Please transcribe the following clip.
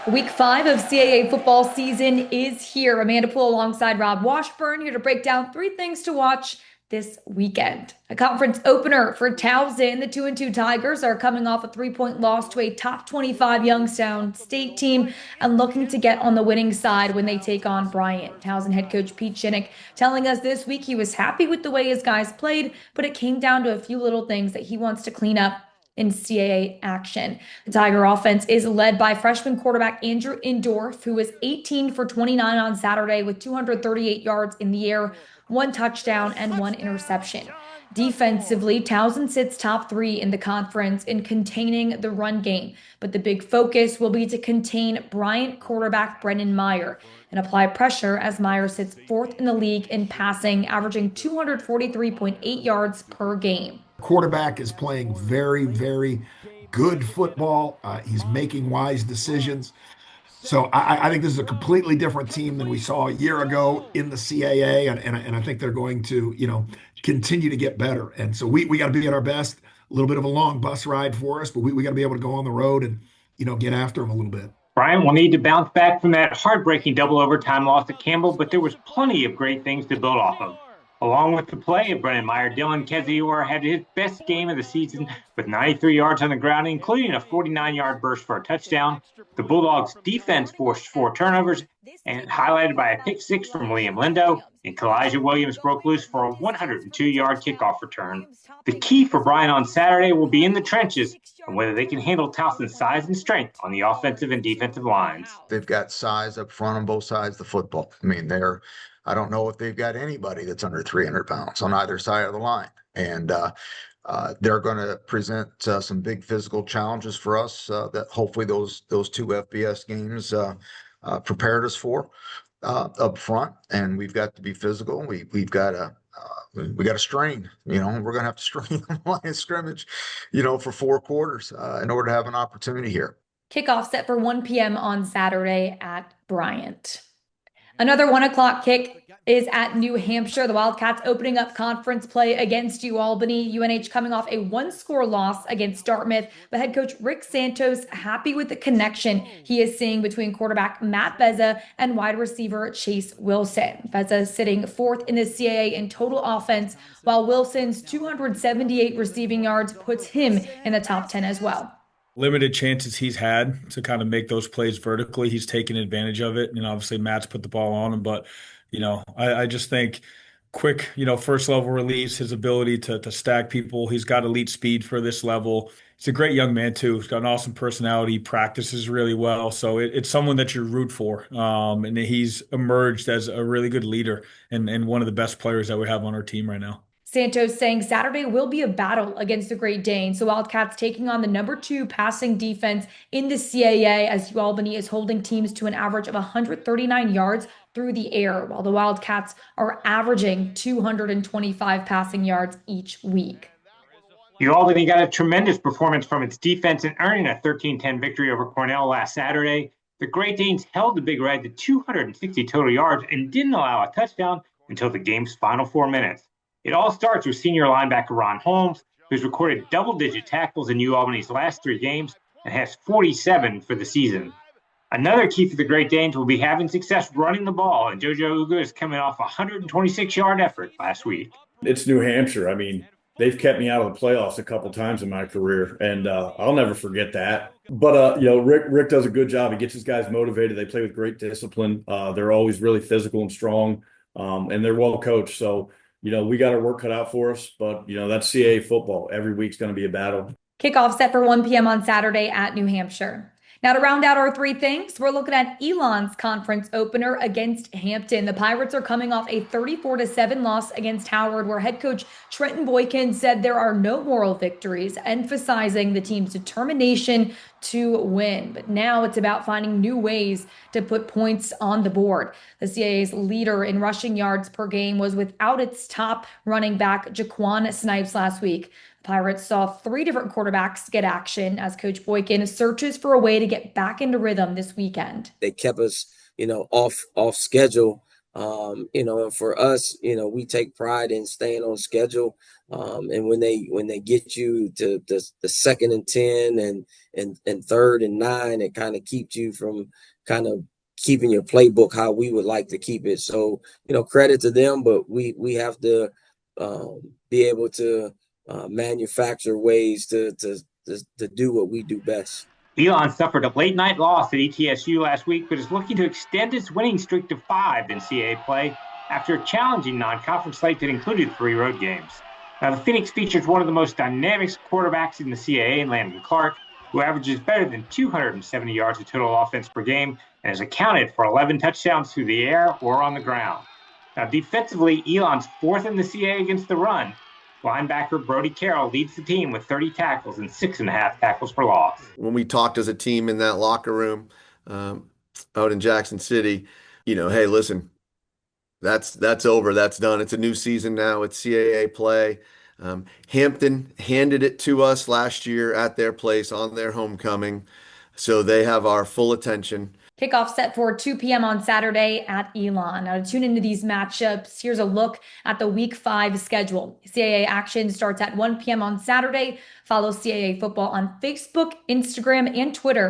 Week 5 of CAA football season is here. Amanda Poole alongside Rob Washburn here to break down 3 things to watch this weekend. A conference opener for Towson. The 2-2 Tigers are coming off a 3-point loss to a top 25 Youngstown State team and looking to get on the winning side when they take on Bryant. Towson head coach Pete Shinnick telling us this week he was happy with the way his guys played, but it came down to a few little things that he wants to clean up in CAA action. The Tiger offense is led by freshman quarterback Andrew Indorf, who was 18 for 29 on Saturday with 238 yards in the air, 1 touchdown, and 1 interception. Defensively, Towson sits top 3 in the conference in containing the run game, but the big focus will be to contain Bryant quarterback Brennan Meyer and apply pressure as Meyer sits 4th in the league in passing, averaging 243.8 yards per game. Quarterback is playing very, very good football. He's making wise decisions. So I think this is a completely different team than we saw a year ago in the CAA, and I think they're going to, continue to get better. And so we got to be at our best. A little bit of a long bus ride for us, but we got to be able to go on the road and, get after them a little bit. Brian will need to bounce back from that heartbreaking double overtime loss at Campbell, but there was plenty of great things to build off of. Along with the play of Brennan Meyer, Dylan Kezior had his best game of the season with 93 yards on the ground, including a 49-yard burst for a touchdown. The Bulldogs' defense forced 4 turnovers, and highlighted by a pick 6 from Liam Lindo, and Kalijah Williams broke loose for a 102-yard kickoff return. The key for Brian on Saturday will be in the trenches and whether they can handle Towson's size and strength on the offensive and defensive lines. They've got size up front on both sides of the football. I don't know if they've got anybody that's under 300 pounds on either side of the line. And they're going to present some big physical challenges for us that hopefully those 2 FBS games prepared us for up front. And we've got to be physical. We've got to strain. We're going to have to strain on the line of scrimmage, for 4 quarters in order to have an opportunity here. Kickoff set for 1 p.m. on Saturday at Bryant. Another 1 o'clock kick is at New Hampshire. The Wildcats opening up conference play against UAlbany. UNH coming off a 1-score loss against Dartmouth. But head coach Rick Santos happy with the connection he is seeing between quarterback Matt Beza and wide receiver Chase Wilson. Beza sitting 4th in the CAA in total offense, while Wilson's 278 receiving yards puts him in the top 10 as well. Limited chances he's had to kind of make those plays vertically. He's taken advantage of it. And obviously Matt's put the ball on him. But, I just think quick, first level release, his ability to stack people. He's got elite speed for this level. He's a great young man too. He's got an awesome personality, practices really well. So it's someone that you root for. And he's emerged as a really good leader and one of the best players that we have on our team right now. Santos saying Saturday will be a battle against the Great Danes. So Wildcats taking on the number 2 passing defense in the CAA as UAlbany is holding teams to an average of 139 yards through the air, while the Wildcats are averaging 225 passing yards each week. UAlbany got a tremendous performance from its defense in earning a 13-10 victory over Cornell last Saturday. The Great Danes held the Big Red to 260 total yards and didn't allow a touchdown until the game's final 4 minutes. It all starts with senior linebacker Ron Holmes, who's recorded double-digit tackles in UAlbany's last 3 games and has 47 for the season. Another key for the Great Danes will be having success running the ball, and JoJo Uga is coming off a 126-yard effort last week. It's New Hampshire. They've kept me out of the playoffs a couple times in my career, and I'll never forget that. But, Rick does a good job. He gets his guys motivated. They play with great discipline. They're always really physical and strong, and they're well coached. So, we got our work cut out for us, but, that's CAA football. Every week's going to be a battle. Kickoff set for 1 p.m. on Saturday at New Hampshire. Now to round out our 3 things, we're looking at Elon's conference opener against Hampton. The Pirates are coming off a 34-7 loss against Howard, where head coach Trenton Boykin said there are no moral victories, emphasizing the team's determination to win. But now it's about finding new ways to put points on the board. The CAA's leader in rushing yards per game was without its top running back, Jaquan Snipes, last week. Pirates saw 3 different quarterbacks get action as Coach Boykin searches for a way to get back into rhythm this weekend. They kept us, off schedule And for us, we take pride in staying on schedule. And when they get you to the 2nd and 10 and 3rd and 9, it kind of keeps you from kind of keeping your playbook how we would like to keep it. So, credit to them, but we have to be able to manufacture ways to do what we do best. Elon suffered a late night loss at ETSU last week, but is looking to extend its winning streak to 5 in CAA play after a challenging non-conference slate that included 3 road games. Now, the Phoenix features one of the most dynamic quarterbacks in the CAA, Landon Clark, who averages better than 270 yards of total offense per game and has accounted for 11 touchdowns through the air or on the ground. Now, defensively, Elon's 4th in the CAA against the run. Linebacker Brody Carroll leads the team with 30 tackles and 6.5 tackles for loss. When we talked as a team in that locker room out in Jackson City, hey, listen, that's over. That's done. It's a new season now. It's CAA play. Hampton handed it to us last year at their place on their homecoming, so they have our full attention. Kickoff set for 2 p.m. on Saturday at Elon. Now, to tune into these matchups, here's a look at the Week 5 schedule. CAA action starts at 1 p.m. on Saturday. Follow CAA football on Facebook, Instagram, and Twitter